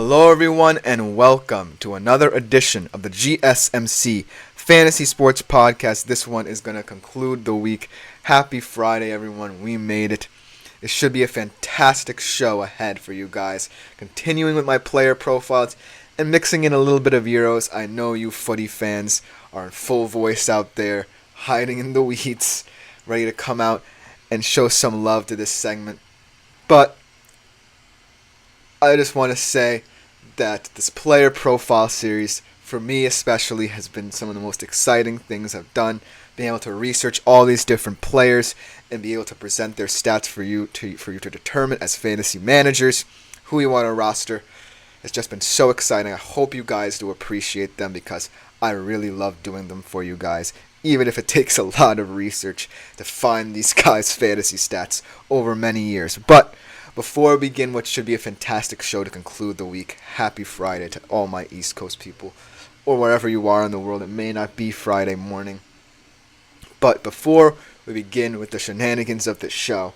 Hello everyone and welcome to another edition of the GSMC Fantasy Sports Podcast. This one is going to conclude the week. Happy Friday everyone, we made it. It should be a fantastic show ahead for you guys. Continuing with my player profiles and mixing in a little bit of Euros. I know you footy fans are in full voice out there, hiding in the weeds, ready to come out and show some love to this segment. But I just want to say that this player profile series, for me especially, has been some of the most exciting things I've done. Being able to research all these different players and be able to present their stats for you to determine as fantasy managers who you want to roster. It's just been so exciting. I hope you guys do appreciate them because I really love doing them for you guys, even if it takes a lot of research to find these guys' fantasy stats over many years. But before we begin what should be a fantastic show to conclude the week, happy Friday to all my East Coast people, or wherever you are in the world. It may not be Friday morning. But before we begin with the shenanigans of this show,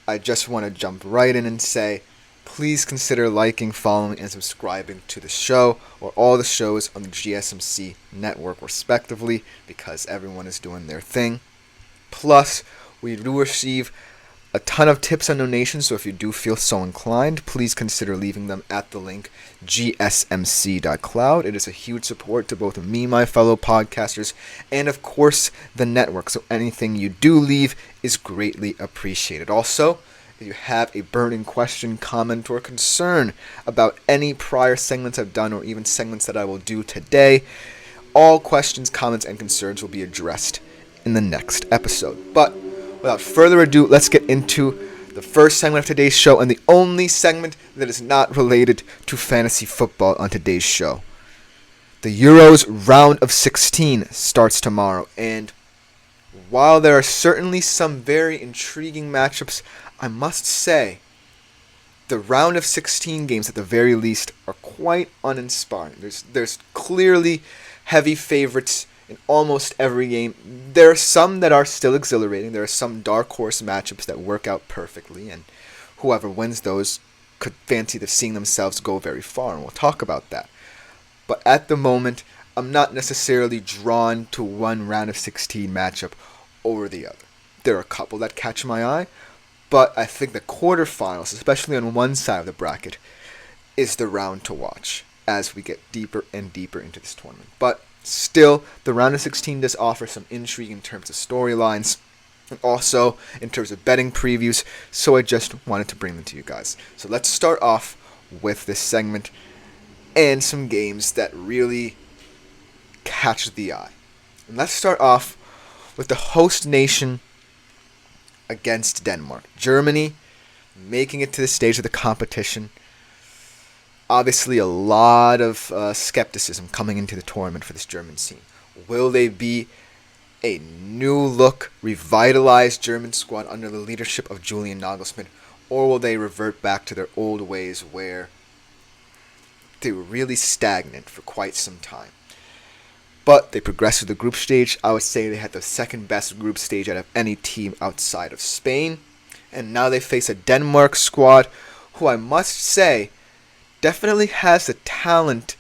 I just want to jump right in and say, please consider liking, following, and subscribing to the show or all the shows on the GSMC network respectively, because everyone is doing their thing. Plus, we do receive a ton of tips and donations, so if you do feel so inclined, please consider leaving them at the link gsmc.cloud. It is a huge support to both me, my fellow podcasters, and of course the network, so anything you do leave is greatly appreciated. Also, if you have a burning question, comment, or concern about any prior segments I've done or even segments that I will do today, all questions, comments, and concerns will be addressed in the next episode. But without further ado, let's get into the first segment of today's show and the only segment that is not related to fantasy football on today's show. The Euros round of 16 starts tomorrow, and while there are certainly some very intriguing matchups, I must say the round of 16 games at the very least are quite uninspiring. There's clearly heavy favorites in almost every game. There are some that are still exhilarating. There are some dark horse matchups that work out perfectly, and whoever wins those could fancy seeing themselves go very far, and we'll talk about that. But at the moment, I'm not necessarily drawn to one round of 16 matchup over the other. There are a couple that catch my eye, but I think the quarterfinals, especially on one side of the bracket, is the round to watch as we get deeper and deeper into this tournament. But still, the round of 16 does offer some intrigue in terms of storylines and also in terms of betting previews, so I just wanted to bring them to you guys. So let's start off with this segment and some games that really catch the eye. And let's start off with the host nation against Denmark. Germany making it to the stage of the competition. Obviously, a lot of skepticism coming into the tournament for this German team. Will they be a new look, revitalized German squad under the leadership of Julian Nagelsmann, or will they revert back to their old ways where they were really stagnant for quite some time? But they progressed to the group stage. I would say they had the second best group stage out of any team outside of Spain. And now they face a Denmark squad who I must say definitely has the talent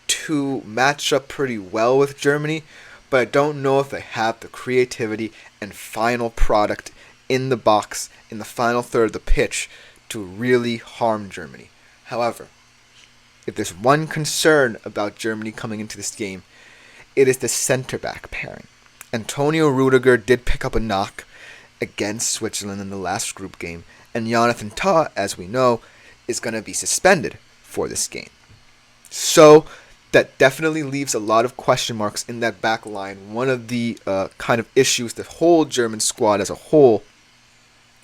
to match up pretty well with Germany, but I don't know if they have the creativity and final product in the box, in the final third of the pitch, to really harm Germany. However, if there's one concern about Germany coming into this game, it is the center-back pairing. Antonio Rudiger did pick up a knock against Switzerland in the last group game, and Jonathan Tah, as we know, is going to be suspended for this game. So that definitely leaves a lot of question marks in that back line. One of the kind of issues the whole German squad as a whole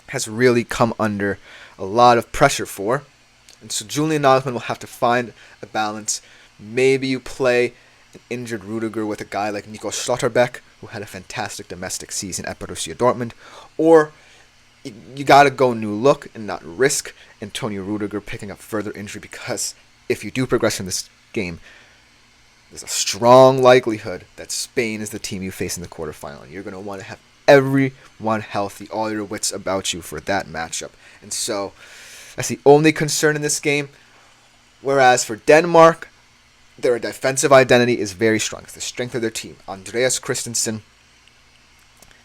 has really come under a lot of pressure for. And so Julian Nagelsmann will have to find a balance. Maybe you play an injured Rudiger with a guy like Nico Schlotterbeck, who had a fantastic domestic season at Borussia Dortmund, or you got to go new look and not risk Antonio Rudiger picking up further injury, because if you do progress in this game, there's a strong likelihood that Spain is the team you face in the quarterfinal, and you're going to want to have everyone healthy, all your wits about you for that matchup. And so that's the only concern in this game. Whereas for Denmark, their defensive identity is very strong. It's the strength of their team. Andreas Christensen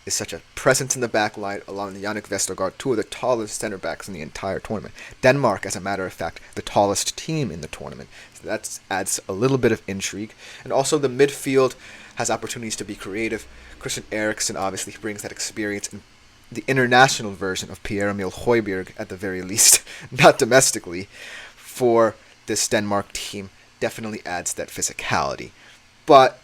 is such a presence in the back line, along with Jannik Vestergaard, two of the tallest center backs in the entire tournament. Denmark, as a matter of fact, the tallest team in the tournament. So that adds a little bit of intrigue. And also the midfield has opportunities to be creative. Christian Eriksen obviously brings that experience in the international version of Pierre-Emil Højbjerg, at the very least, not domestically, for this Denmark team. Definitely adds that physicality. But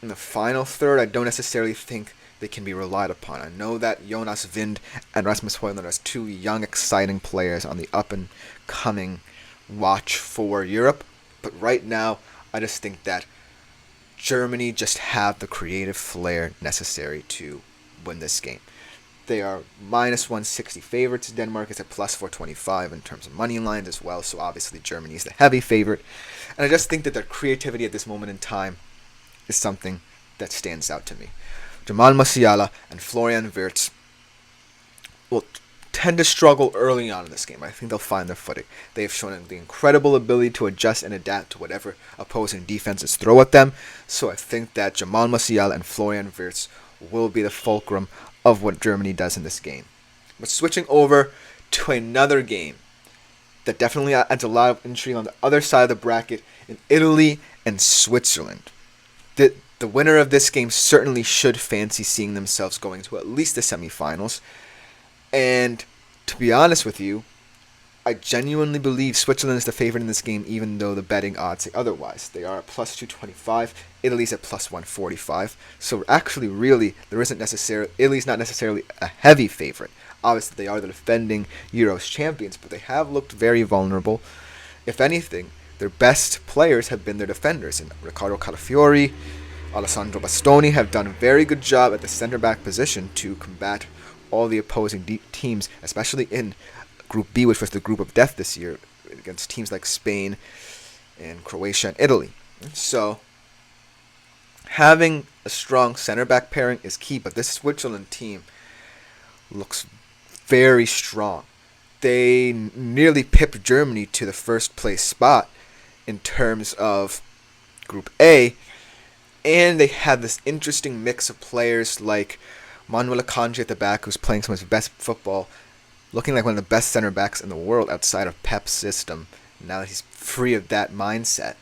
in the final third, I don't necessarily think they can be relied upon. I know that Jonas Vind and Rasmus Højlund are two young, exciting players on the up-and-coming watch for Europe. But right now, I just think that Germany just have the creative flair necessary to win this game. They are minus 160 favorites. Denmark is at plus 425 in terms of money lines as well. So obviously Germany is the heavy favorite. And I just think that their creativity at this moment in time is something that stands out to me. Jamal Musiala and Florian Wirtz will tend to struggle early on in this game. I think they'll find their footing. They have shown the incredible ability to adjust and adapt to whatever opposing defenses throw at them. So I think that Jamal Musiala and Florian Wirtz will be the fulcrum of what Germany does in this game. But switching over to another game that definitely adds a lot of intrigue on the other side of the bracket, in Italy and Switzerland. The winner of this game certainly should fancy seeing themselves going to at least the semifinals. And to be honest with you, I genuinely believe Switzerland is the favorite in this game, even though the betting odds say otherwise. They are at plus 225. Italy's at plus 145. So actually, really, Italy's not necessarily a heavy favorite. Obviously, they are the defending Euros champions, but they have looked very vulnerable. If anything, their best players have been their defenders. And Riccardo Calafiori, Alessandro Bastoni have done a very good job at the center-back position to combat all the opposing teams, especially in Group B, which was the group of death this year, against teams like Spain and Croatia and Italy. So having a strong center-back pairing is key, but this Switzerland team looks very strong. They nearly pipped Germany to the first place spot in terms of Group A, and they have this interesting mix of players like Manuel Akanji at the back, who's playing some of his best football, looking like one of the best center backs in the world outside of Pep's system, now that he's free of that mindset.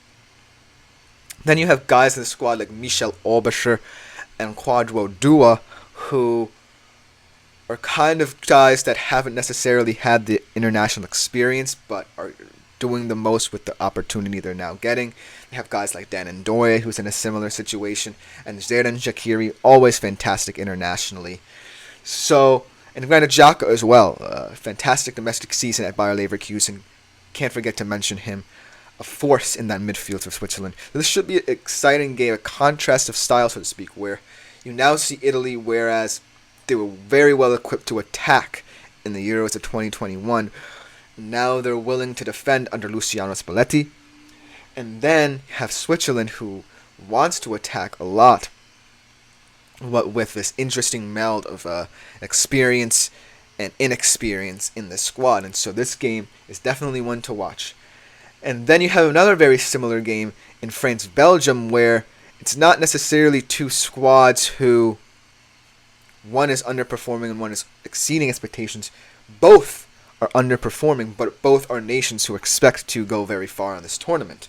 Then you have guys in the squad like Michel Oberscher and Kwadwo Dua, who are kind of guys that haven't necessarily had the international experience, but are doing the most with the opportunity they're now getting. You have guys like Dan Ndoye, who's in a similar situation, and Xherdan Shaqiri, always fantastic internationally. So, and Granit Xhaka as well, fantastic domestic season at Bayer Leverkusen. Can't forget to mention him, a force in that midfield for Switzerland. This should be an exciting game, a contrast of style, so to speak, where you now see Italy, whereas they were very well equipped to attack in the Euros of 2021. Now they're willing to defend under Luciano Spalletti. And then you have Switzerland, who wants to attack a lot, but with this interesting meld of experience and inexperience in the squad. And so this game is definitely one to watch. And then you have another very similar game in France-Belgium, where it's not necessarily two squads who one is underperforming and one is exceeding expectations. Both are underperforming, but both are nations who expect to go very far in this tournament.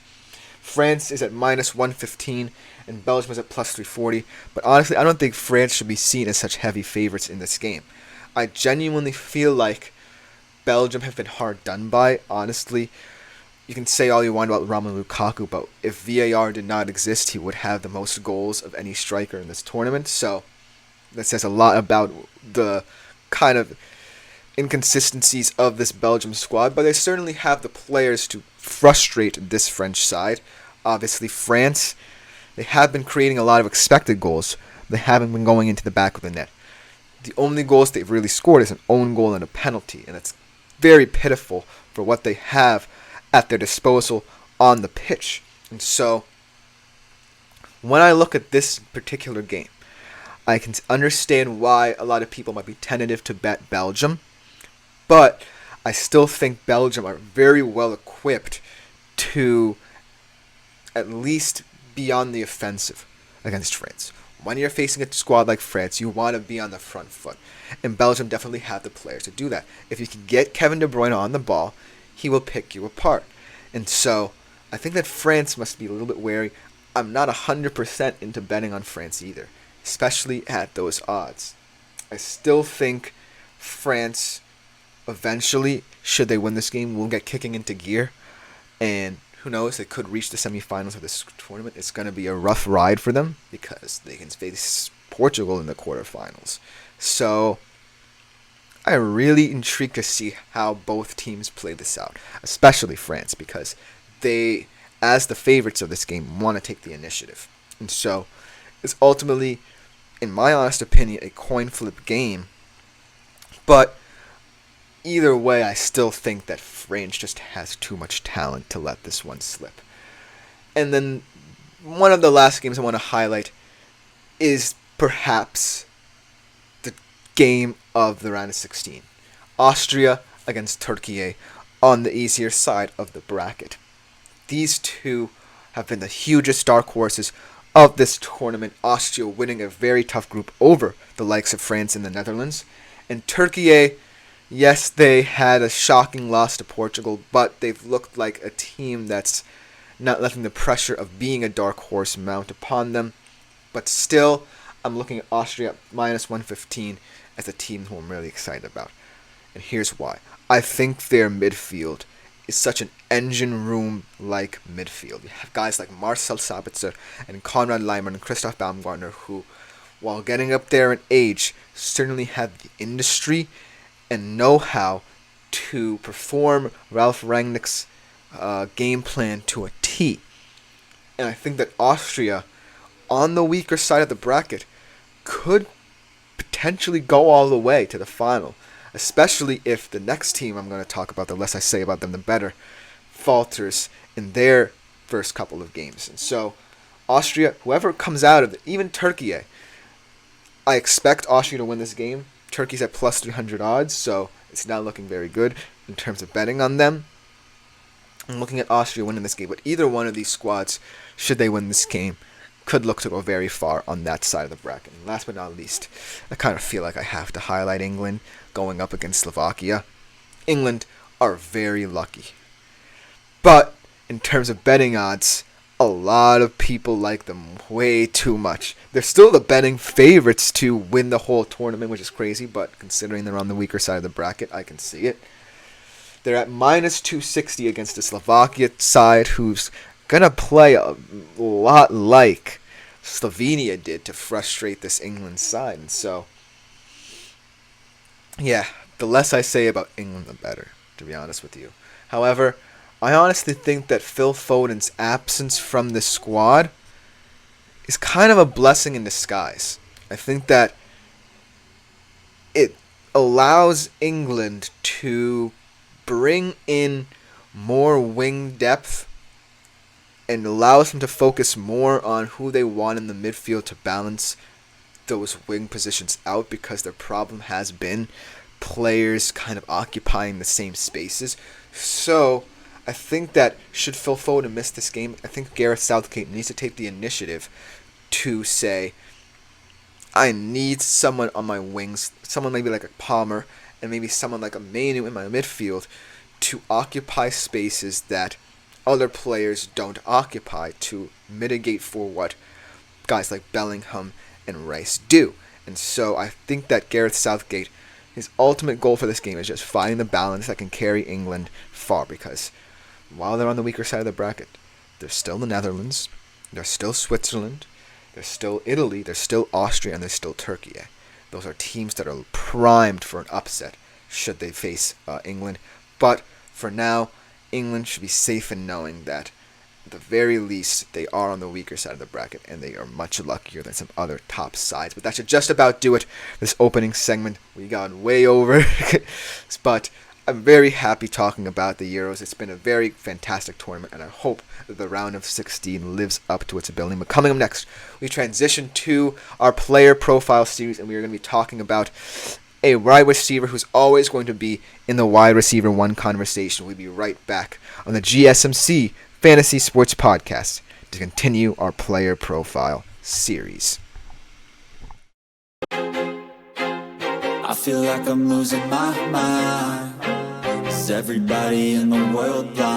France is at minus 115 and Belgium is at plus 340. But honestly, I don't think France should be seen as such heavy favorites in this game. I genuinely feel like Belgium have been hard done by, honestly. You can say all you want about Romelu Lukaku, but if VAR did not exist, he would have the most goals of any striker in this tournament. So that says a lot about the kind of inconsistencies of this Belgium squad, but they certainly have the players to frustrate this French side. Obviously, France, they have been creating a lot of expected goals. They haven't been going into the back of the net. The only goals they've really scored is an own goal and a penalty, and it's very pitiful for what they have at their disposal on the pitch. And so, when I look at this particular game, I can understand why a lot of people might be tentative to bet Belgium, but I still think Belgium are very well equipped to at least be on the offensive against France. When you're facing a squad like France, you want to be on the front foot. And Belgium definitely have the players to do that. If you can get Kevin De Bruyne on the ball, he will pick you apart. And so, I think that France must be a little bit wary. I'm not 100% into betting on France either, especially at those odds. I still think France eventually, should they win this game, will get kicking into gear. And who knows, they could reach the semifinals of this tournament. It's going to be a rough ride for them because they can face Portugal in the quarterfinals. So, I'm really intrigued to see how both teams play this out, especially France, because they, as the favorites of this game, want to take the initiative. And so, it's ultimately, in my honest opinion, a coin flip game. But either way, I still think that France just has too much talent to let this one slip. And then one of the last games I want to highlight is perhaps the game of the round of 16. Austria against Turkey on the easier side of the bracket. These two have been the hugest dark horses of this tournament. Austria winning a very tough group over the likes of France and the Netherlands. And Turkey, yes, they had a shocking loss to Portugal, but they've looked like a team that's not letting the pressure of being a dark horse mount upon them. But still, I'm looking at Austria minus 115 as a team who I'm really excited about. And here's why. I think their midfield is such an engine room-like midfield. You have guys like Marcel Sabitzer and Konrad Laimer and Christoph Baumgartner who, while getting up there in age, certainly have the industry and know-how to perform Ralf Rangnick's game plan to a T. And I think that Austria, on the weaker side of the bracket, could potentially go all the way to the final, especially if the next team I'm going to talk about, the less I say about them, the better, falters in their first couple of games. And so, Austria, whoever comes out of it, even Turkey, I expect Austria to win this game. Turkey's at plus 300 odds, so it's not looking very good in terms of betting on them. I'm looking at Austria winning this game, but either one of these squads, should they win this game, could look to go very far on that side of the bracket. And last but not least, I kind of feel like I have to highlight England going up against Slovakia. England are very lucky. But in terms of betting odds, a lot of people like them way too much. They're still the betting favorites to win the whole tournament, which is crazy, but considering they're on the weaker side of the bracket, I can see it. They're at minus 260 against the Slovakia side, who's going to play a lot like Slovenia did to frustrate this England side. And so, yeah, the less I say about England, the better, to be honest with you. However, I honestly think that Phil Foden's absence from the squad is kind of a blessing in disguise. I think that it allows England to bring in more wing depth and allows them to focus more on who they want in the midfield to balance those wing positions out, because their problem has been players kind of occupying the same spaces. So I think that should Phil Foden miss this game, I think Gareth Southgate needs to take the initiative to say, I need someone on my wings, someone maybe like a Palmer, and maybe someone like a Mainu in my midfield to occupy spaces that other players don't occupy, to mitigate for what guys like Bellingham and Rice do. And so I think that Gareth Southgate, his ultimate goal for this game is just finding the balance that can carry England far, because while they're on the weaker side of the bracket, there's still the Netherlands, there's still Switzerland, there's still Italy, there's still Austria, and there's still Turkey. Those are teams that are primed for an upset should they face England. But for now, England should be safe in knowing that at the very least they are on the weaker side of the bracket and they are much luckier than some other top sides. But that should just about do it. This opening segment, we got way over. But I'm very happy talking about the Euros. It's been a very fantastic tournament, and I hope that the round of 16 lives up to its ability. But coming up next, we transition to our player profile series, and we are going to be talking about a wide receiver who's always going to be in the wide receiver one conversation. We'll be right back on the GSMC Fantasy Sports Podcast to continue our player profile series. I feel like I'm losing my mind. Is everybody in the world blind?